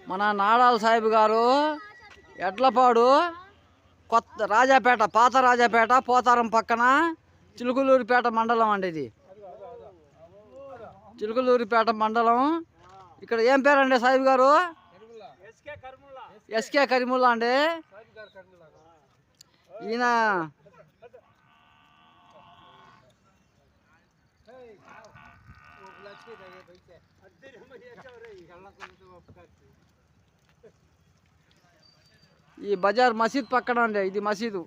మన నాడాల సాహిబ్ గారు ఎడ్లపాడు కొత్త రాజాపేట, పాత రాజాపేట, పోతారం పక్కన చిలుకలూరిపేట మండలం అండి. ఇది చిలుకలూరిపేట మండలం. ఇక్కడ ఏం పేరండి సాహిబ్ గారు? ఎస్కే కరీముల్లా అండి. ఈయన ఈ బజార్ మసీద్ పక్కన అండి. ఇది మసీదు.